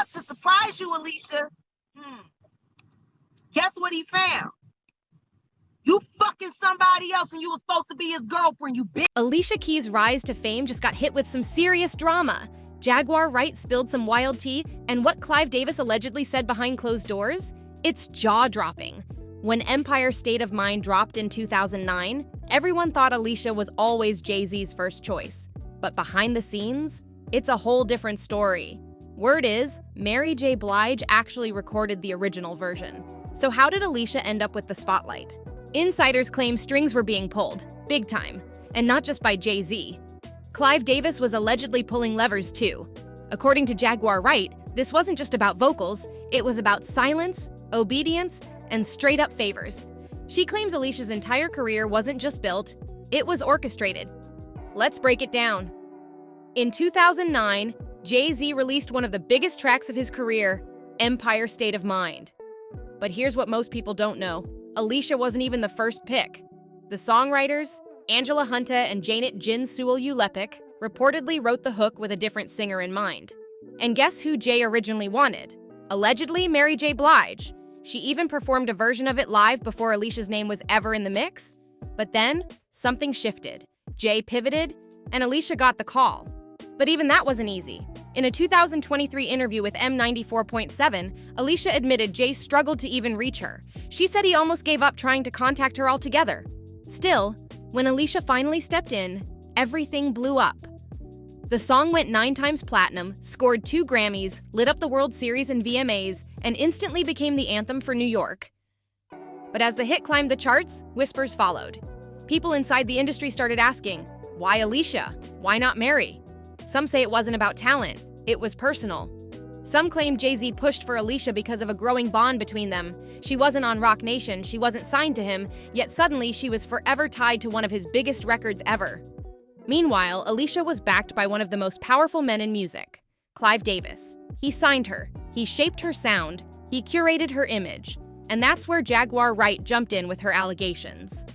up to surprise you, Alicia. Guess what he found? You fucking somebody else and you were supposed to be his girlfriend, you bitch. Alicia Keys' rise to fame just got hit with some serious drama. Jaguar Wright spilled some wild tea, and what Clive Davis allegedly said behind closed doors? It's jaw-dropping. When Empire State of Mind dropped in 2009, everyone thought Alicia was always Jay-Z's first choice. But behind the scenes, it's a whole different story. Word is, Mary J. Blige actually recorded the original version. So how did Alicia end up with the spotlight? Insiders claim strings were being pulled, big time, and not just by Jay-Z. Clive Davis was allegedly pulling levers too. According to Jaguar Wright, this wasn't just about vocals, it was about silence, obedience, and straight-up favors. She claims Alicia's entire career wasn't just built, it was orchestrated. Let's break it down. In 2009, Jay-Z released one of the biggest tracks of his career, Empire State of Mind. But here's what most people don't know. Alicia wasn't even the first pick. The songwriters, Angela Hunte and Janet Jin Sewell Ulepik, reportedly wrote the hook with a different singer in mind. And guess who Jay originally wanted? Allegedly, Mary J. Blige. She even performed a version of it live before Alicia's name was ever in the mix. But then, something shifted. Jay pivoted, and Alicia got the call. But even that wasn't easy. In a 2023 interview with M94.7, Alicia admitted Jay struggled to even reach her. She said he almost gave up trying to contact her altogether. Still, when Alicia finally stepped in, everything blew up. The song went 9 times platinum, scored 2 Grammys, lit up the World Series and VMAs, and instantly became the anthem for New York. But as the hit climbed the charts, whispers followed. People inside the industry started asking, why Alicia? Why not Mary? Some say it wasn't about talent, it was personal. Some claim Jay-Z pushed for Alicia because of a growing bond between them. She wasn't on Roc Nation, she wasn't signed to him, yet suddenly she was forever tied to one of his biggest records ever. Meanwhile, Alicia was backed by one of the most powerful men in music, Clive Davis. He signed her, he shaped her sound, he curated her image, and that's where Jaguar Wright jumped in with her allegations.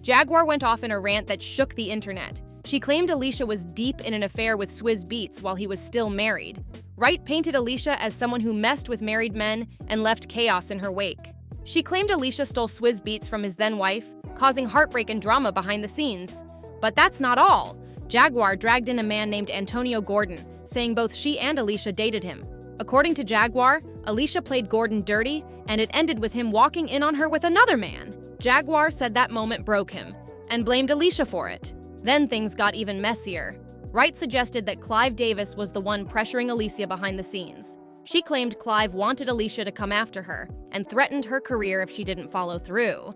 Jaguar went off in a rant that shook the internet. She claimed Alicia was deep in an affair with CelebBeatz while he was still married. Wright painted Alicia as someone who messed with married men and left chaos in her wake. She claimed Alicia stole CelebBeatz from his then-wife, causing heartbreak and drama behind the scenes. But that's not all. Jaguar dragged in a man named Antonio Gordon, saying both she and Alicia dated him. According to Jaguar, Alicia played Gordon dirty, and it ended with him walking in on her with another man. Jaguar said that moment broke him, and blamed Alicia for it. Then things got even messier. Wright suggested that Clive Davis was the one pressuring Alicia behind the scenes. She claimed Clive wanted Alicia to come after her and threatened her career if she didn't follow through.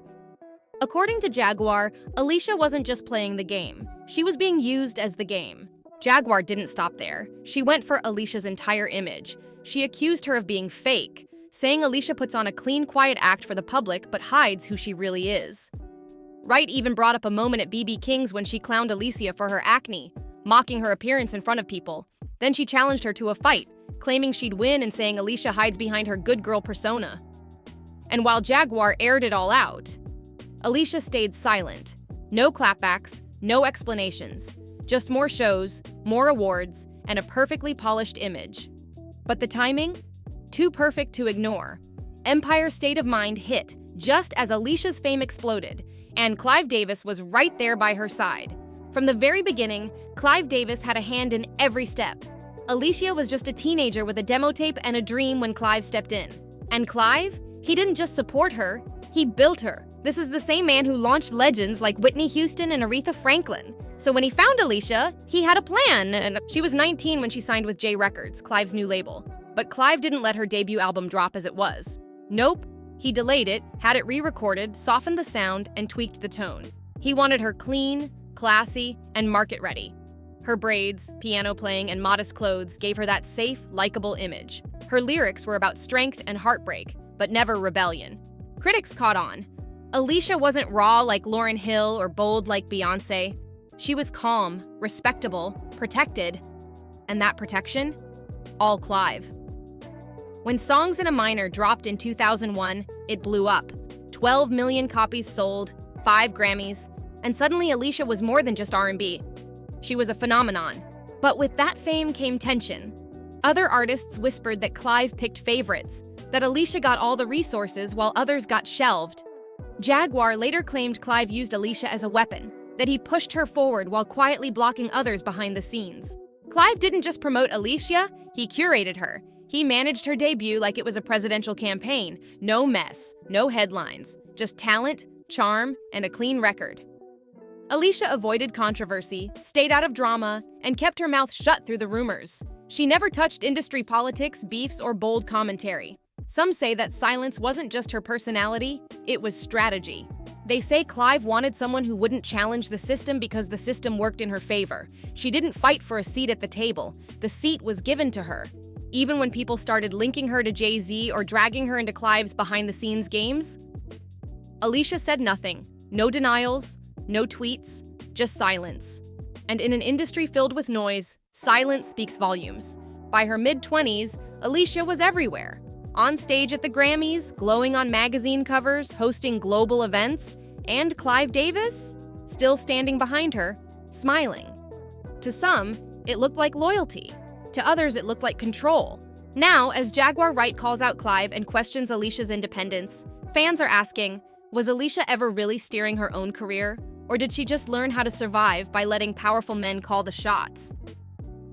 According to Jaguar, Alicia wasn't just playing the game. She was being used as the game. Jaguar didn't stop there. She went for Alicia's entire image. She accused her of being fake, saying Alicia puts on a clean, quiet act for the public but hides who she really is. Wright even brought up a moment at BB King's when she clowned Alicia for her acne, mocking her appearance in front of people. Then she challenged her to a fight, claiming she'd win and saying Alicia hides behind her good girl persona. And while Jaguar aired it all out, Alicia stayed silent. No clapbacks, no explanations, just more shows, more awards, and a perfectly polished image. But the timing? Too perfect to ignore. Empire State of Mind hit just as Alicia's fame exploded, and Clive Davis was right there by her side. From the very beginning, Clive Davis had a hand in every step. Alicia was just a teenager with a demo tape and a dream when Clive stepped in. And Clive? He didn't just support her, he built her. This is the same man who launched legends like Whitney Houston and Aretha Franklin. So when he found Alicia, he had a plan, and she was 19 when she signed with J Records, Clive's new label. But Clive didn't let her debut album drop as it was. Nope. He delayed it, had it re-recorded, softened the sound, and tweaked the tone. He wanted her clean, classy, and market-ready. Her braids, piano playing, and modest clothes gave her that safe, likable image. Her lyrics were about strength and heartbreak, but never rebellion. Critics caught on. Alicia wasn't raw like Lauryn Hill or bold like Beyoncé. She was calm, respectable, protected. And that protection? All Clive. When Songs in a Minor dropped in 2001, it blew up. 12 million copies sold, 5 Grammys, and suddenly Alicia was more than just R&B. She was a phenomenon. But with that fame came tension. Other artists whispered that Clive picked favorites, that Alicia got all the resources while others got shelved. Jaguar later claimed Clive used Alicia as a weapon, that he pushed her forward while quietly blocking others behind the scenes. Clive didn't just promote Alicia, he curated her. He managed her debut like it was a presidential campaign. No mess, no headlines, just talent, charm, and a clean record. Alicia avoided controversy, stayed out of drama, and kept her mouth shut through the rumors. She never touched industry politics, beefs, or bold commentary. Some say that silence wasn't just her personality, it was strategy. They say Clive wanted someone who wouldn't challenge the system because the system worked in her favor. She didn't fight for a seat at the table. The seat was given to her. Even when people started linking her to Jay-Z or dragging her into Clive's behind-the-scenes games, Alicia said nothing. No denials, no tweets, just silence. And in an industry filled with noise, silence speaks volumes. By her mid-20s, Alicia was everywhere. On stage at the Grammys, glowing on magazine covers, hosting global events, and Clive Davis, still standing behind her, smiling. To some, it looked like loyalty. To others, it looked like control. Now, as Jaguar Wright calls out Clive and questions Alicia's independence, fans are asking, was Alicia ever really steering her own career? Or did she just learn how to survive by letting powerful men call the shots?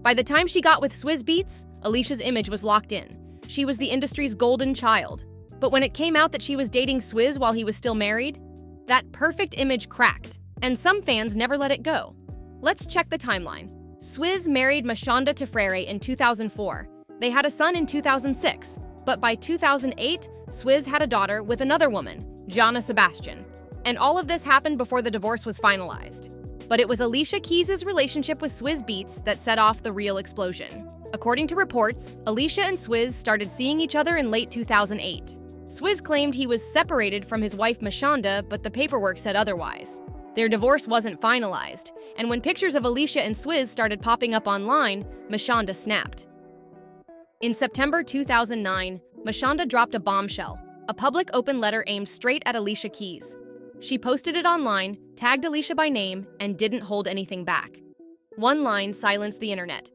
By the time she got with CelebBeatz, Alicia's image was locked in. She was the industry's golden child. But when it came out that she was dating Swizz while he was still married, that perfect image cracked, and some fans never let it go. Let's check the timeline. Swizz married Mashonda Tefrere in 2004. They had a son in 2006, but by 2008, Swizz had a daughter with another woman, Jana Sebastian. And all of this happened before the divorce was finalized. But it was Alicia Keys' relationship with CelebBeatz that set off the real explosion. According to reports, Alicia and Swizz started seeing each other in late 2008. Swizz claimed he was separated from his wife Mashonda, but the paperwork said otherwise. Their divorce wasn't finalized, and when pictures of Alicia and Swizz started popping up online, Mashonda snapped. In September 2009, Mashonda dropped a bombshell, a public open letter aimed straight at Alicia Keys. She posted it online, tagged Alicia by name, and didn't hold anything back. One line silenced the internet.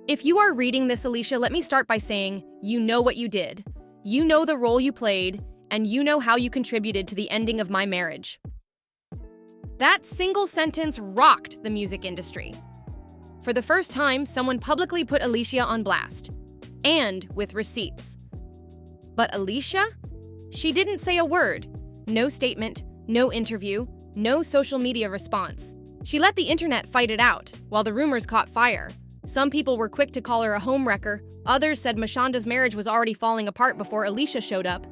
If you are reading this, Alicia, let me start by saying, you know what you did. You know the role you played, and you know how you contributed to the ending of my marriage. That single sentence rocked the music industry. For the first time, someone publicly put Alicia on blast, and with receipts. But Alicia? She didn't say a word. No statement, no interview, no social media response. She let the internet fight it out, while the rumors caught fire. Some people were quick to call her a homewrecker. Others said Mashonda's marriage was already falling apart before Alicia showed up.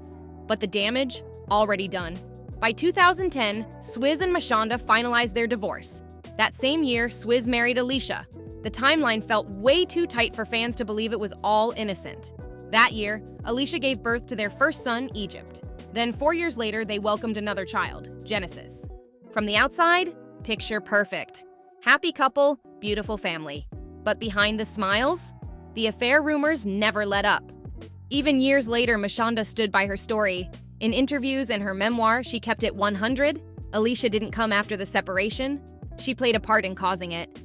But the damage, already done. By 2010, Swizz and Mashonda finalized their divorce. That same year, Swizz married Alicia. The timeline felt way too tight for fans to believe it was all innocent. That year, Alicia gave birth to their first son, Egypt. Then 4 years later, they welcomed another child, Genesis. From the outside, picture perfect. Happy couple, beautiful family. But behind the smiles, the affair rumors never let up. Even years later, Mashonda stood by her story. In interviews and her memoir, she kept it 100. Alicia didn't come after the separation. She played a part in causing it.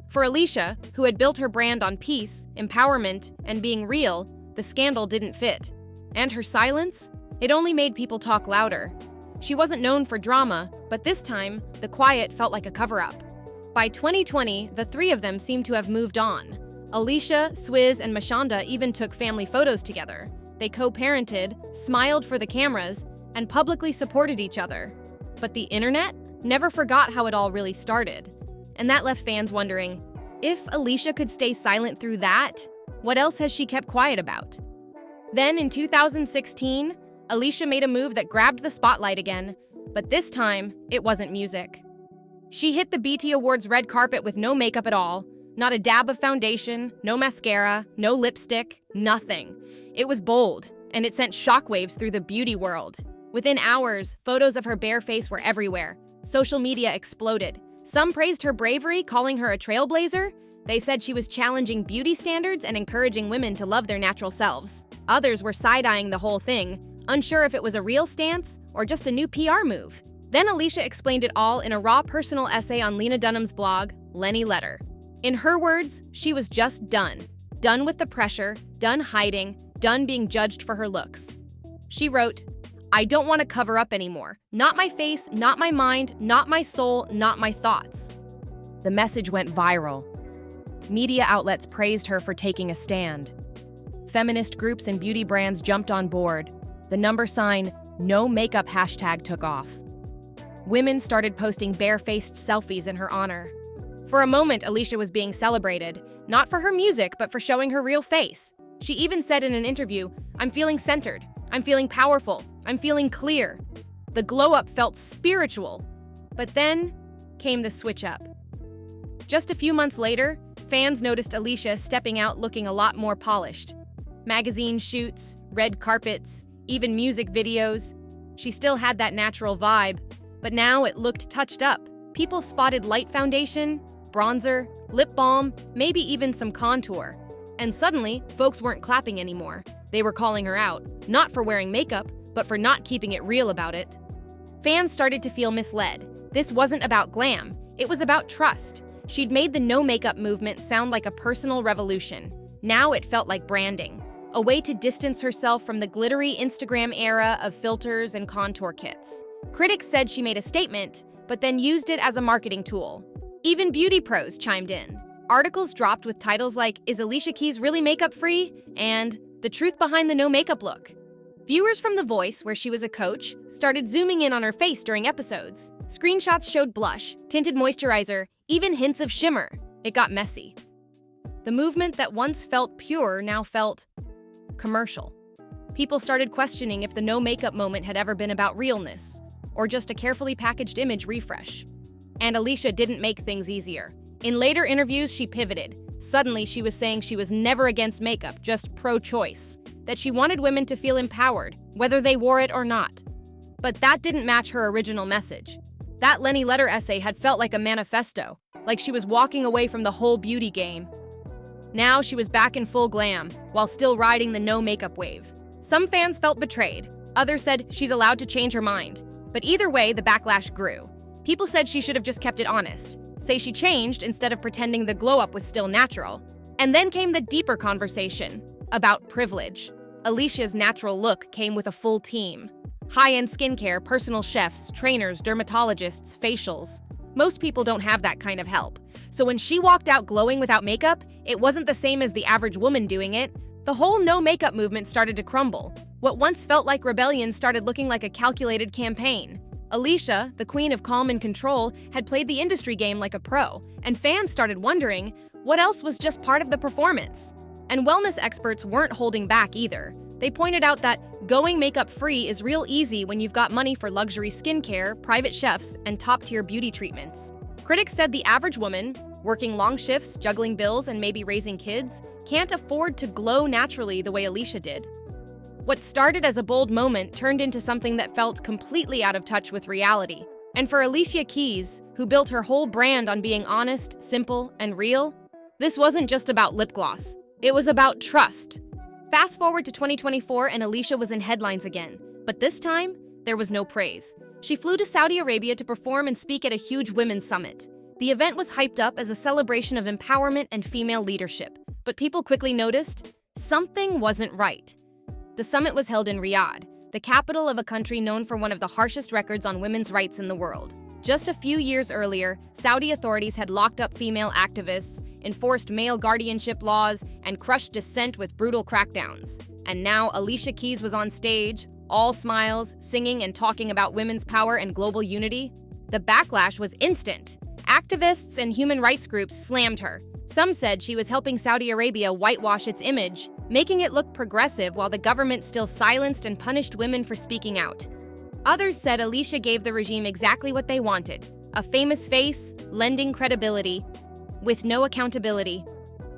For Alicia, who had built her brand on peace, empowerment, and being real, the scandal didn't fit. And her silence? It only made people talk louder. She wasn't known for drama, but this time, the quiet felt like a cover-up. By 2020, the three of them seemed to have moved on. Alicia, Swizz, and Mashonda even took family photos together. They co-parented, smiled for the cameras, and publicly supported each other. But the internet never forgot how it all really started. And that left fans wondering, if Alicia could stay silent through that, what else has she kept quiet about? Then in 2016, Alicia made a move that grabbed the spotlight again, but this time, it wasn't music. She hit the BET Awards red carpet with no makeup at all, not a dab of foundation, no mascara, no lipstick, nothing. It was bold, and it sent shockwaves through the beauty world. Within hours, photos of her bare face were everywhere. Social media exploded. Some praised her bravery, calling her a trailblazer. They said she was challenging beauty standards and encouraging women to love their natural selves. Others were side-eyeing the whole thing, unsure if it was a real stance or just a new PR move. Then Alicia explained it all in a raw personal essay on Lena Dunham's blog, Lenny Letter. In her words, she was just done. Done with the pressure, done hiding, done being judged for her looks. She wrote, "I don't want to cover up anymore. Not my face, not my mind, not my soul, not my thoughts." The message went viral. Media outlets praised her for taking a stand. Feminist groups and beauty brands jumped on board. The #No makeup hashtag took off. Women started posting barefaced selfies in her honor. For a moment, Alicia was being celebrated, not for her music, but for showing her real face. She even said in an interview, "I'm feeling centered. I'm feeling powerful. I'm feeling clear." The glow-up felt spiritual. But then came the switch-up. Just a few months later, fans noticed Alicia stepping out looking a lot more polished. Magazine shoots, red carpets, even music videos. She still had that natural vibe, but now it looked touched up. People spotted light foundation, bronzer, lip balm, maybe even some contour. And suddenly, folks weren't clapping anymore. They were calling her out, not for wearing makeup, but for not keeping it real about it. Fans started to feel misled. This wasn't about glam, it was about trust. She'd made the no makeup movement sound like a personal revolution. Now it felt like branding, a way to distance herself from the glittery Instagram era of filters and contour kits. Critics said she made a statement, but then used it as a marketing tool. Even beauty pros chimed in. Articles dropped with titles like, "Is Alicia Keys really makeup-free?" and "The truth behind the no makeup look." Viewers from The Voice, where she was a coach, started zooming in on her face during episodes. Screenshots showed blush, tinted moisturizer, even hints of shimmer. It got messy. The movement that once felt pure now felt commercial. People started questioning if the no makeup moment had ever been about realness, or just a carefully packaged image refresh. And Alicia didn't make things easier. In later interviews, she pivoted. Suddenly, she was saying she was never against makeup, just pro-choice, that she wanted women to feel empowered, whether they wore it or not. But that didn't match her original message. That Lenny Letter essay had felt like a manifesto, like she was walking away from the whole beauty game. Now she was back in full glam, while still riding the no makeup wave. Some fans felt betrayed. Others said she's allowed to change her mind. But either way, the backlash grew. People said she should have just kept it honest, say she changed instead of pretending the glow-up was still natural. And then came the deeper conversation about privilege. Alicia's natural look came with a full team. High-end skincare, personal chefs, trainers, dermatologists, facials. Most people don't have that kind of help. So when she walked out glowing without makeup, it wasn't the same as the average woman doing it. The whole no makeup movement started to crumble. What once felt like rebellion started looking like a calculated campaign. Alicia, the queen of calm and control, had played the industry game like a pro, and fans started wondering what else was just part of the performance. And wellness experts weren't holding back either. They pointed out that going makeup-free is real easy when you've got money for luxury skincare, private chefs, and top-tier beauty treatments. Critics said the average woman, working long shifts, juggling bills, and maybe raising kids, can't afford to glow naturally the way Alicia did. What started as a bold moment turned into something that felt completely out of touch with reality. And for Alicia Keys, who built her whole brand on being honest, simple, and real, this wasn't just about lip gloss. It was about trust. Fast forward to 2024 and Alicia was in headlines again. But this time, there was no praise. She flew to Saudi Arabia to perform and speak at a huge women's summit. The event was hyped up as a celebration of empowerment and female leadership. But people quickly noticed something wasn't right. The summit was held in Riyadh, the capital of a country known for one of the harshest records on women's rights in the world. Just a few years earlier, Saudi authorities had locked up female activists, enforced male guardianship laws, and crushed dissent with brutal crackdowns. And now Alicia Keys was on stage, all smiles, singing and talking about women's power and global unity. The backlash was instant. Activists and human rights groups slammed her. Some said she was helping Saudi Arabia whitewash its image, making it look progressive while the government still silenced and punished women for speaking out. Others said Alicia gave the regime exactly what they wanted, a famous face, lending credibility, with no accountability.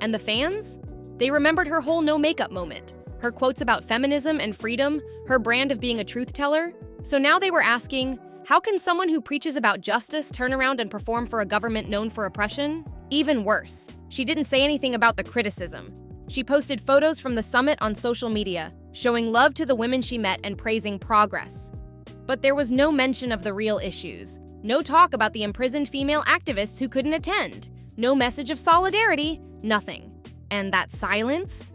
And the fans? They remembered her whole no makeup moment, her quotes about feminism and freedom, her brand of being a truth teller. So now they were asking, how can someone who preaches about justice turn around and perform for a government known for oppression? Even worse, she didn't say anything about the criticism. She posted photos from the summit on social media, showing love to the women she met and praising progress. But there was no mention of the real issues. No talk about the imprisoned female activists who couldn't attend. No message of solidarity, nothing. And that silence?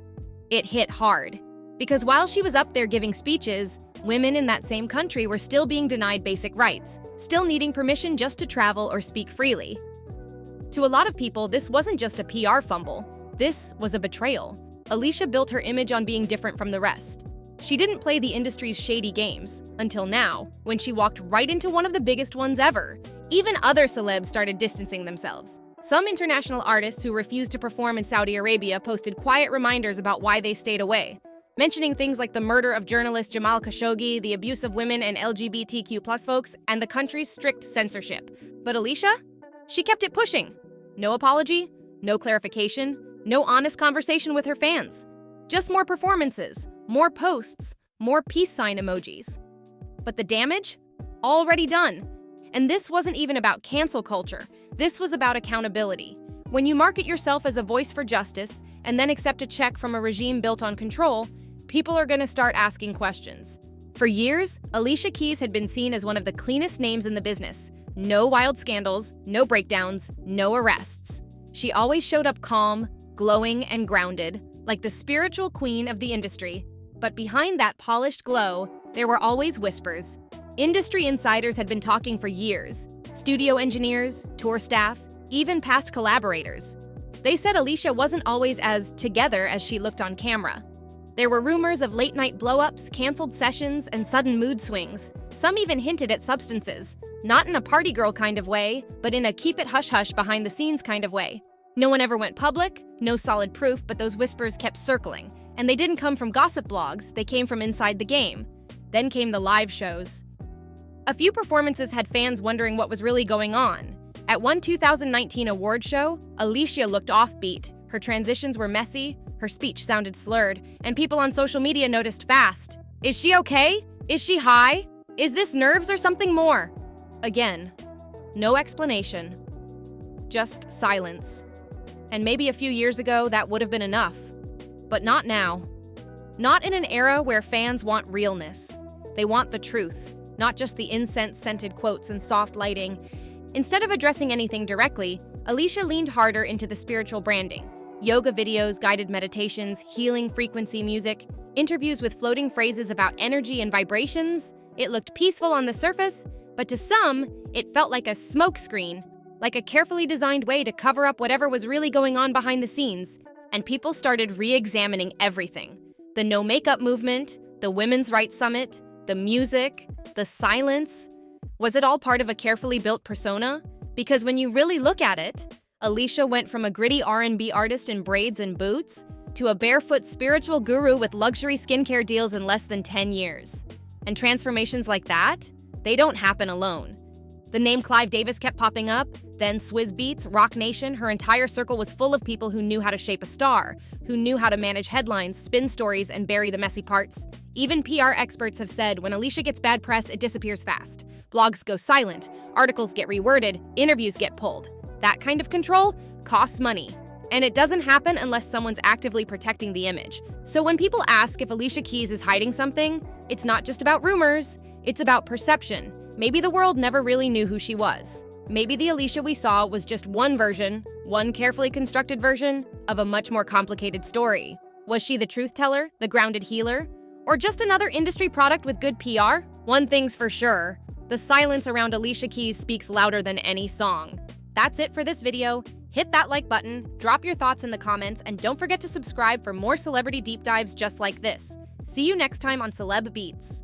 It hit hard. Because while she was up there giving speeches, women in that same country were still being denied basic rights, still needing permission just to travel or speak freely. To a lot of people, this wasn't just a PR fumble. This was a betrayal. Alicia built her image on being different from the rest. She didn't play the industry's shady games, until now, when she walked right into one of the biggest ones ever. Even other celebs started distancing themselves. Some international artists who refused to perform in Saudi Arabia posted quiet reminders about why they stayed away, mentioning things like the murder of journalist Jamal Khashoggi, the abuse of women and LGBTQ+ folks, and the country's strict censorship. But Alicia? She kept it pushing. No apology, no clarification, no honest conversation with her fans. Just more performances, more posts, more peace sign emojis. But the damage? Already done. And this wasn't even about cancel culture. This was about accountability. When you market yourself as a voice for justice and then accept a check from a regime built on control, people are going to start asking questions. For years, Alicia Keys had been seen as one of the cleanest names in the business. No wild scandals, no breakdowns, no arrests. She always showed up calm, glowing, and grounded, like the spiritual queen of the industry. But behind that polished glow, there were always whispers. Industry insiders had been talking for years. Studio engineers, tour staff, even past collaborators. They said Alicia wasn't always as together as she looked on camera. There were rumors of late-night blow-ups, canceled sessions, and sudden mood swings. Some even hinted at substances. Not in a party girl kind of way, but in a keep-it-hush-hush behind-the-scenes kind of way. No one ever went public, no solid proof, but those whispers kept circling. And they didn't come from gossip blogs, they came from inside the game. Then came the live shows. A few performances had fans wondering what was really going on. At one 2019 award show, Alicia looked offbeat. Her transitions were messy, her speech sounded slurred, and people on social media noticed fast. Is she okay? Is she high? Is this nerves or something more? Again, no explanation. Just silence. And maybe a few years ago, that would have been enough. But not now. Not in an era where fans want realness. They want the truth, not just the incense-scented quotes and soft lighting. Instead of addressing anything directly, Alicia leaned harder into the spiritual branding. Yoga videos, guided meditations, healing frequency music, interviews with floating phrases about energy and vibrations. It looked peaceful on the surface, but to some, it felt like a smokescreen, like a carefully designed way to cover up whatever was really going on behind the scenes. And people started re-examining everything. The no makeup movement, the women's rights summit, the music, the silence. Was it all part of a carefully built persona? Because when you really look at it, Alicia went from a gritty R&B artist in braids and boots to a barefoot spiritual guru with luxury skincare deals in less than 10 years. And transformations like that, they don't happen alone. The name Clive Davis kept popping up, then CelebBeatz, Rock Nation. Her entire circle was full of people who knew how to shape a star, who knew how to manage headlines, spin stories, and bury the messy parts. Even PR experts have said when Alicia gets bad press, it disappears fast. Blogs go silent, articles get reworded, interviews get pulled. That kind of control costs money. And it doesn't happen unless someone's actively protecting the image. So when people ask if Alicia Keys is hiding something, it's not just about rumors, it's about perception. Maybe the world never really knew who she was. Maybe the Alicia we saw was just one version, one carefully constructed version, of a much more complicated story. Was she the truth teller, the grounded healer, or just another industry product with good PR? One thing's for sure, the silence around Alicia Keys speaks louder than any song. That's it for this video. Hit that like button, drop your thoughts in the comments, and don't forget to subscribe for more celebrity deep dives just like this. See you next time on CelebBeatz.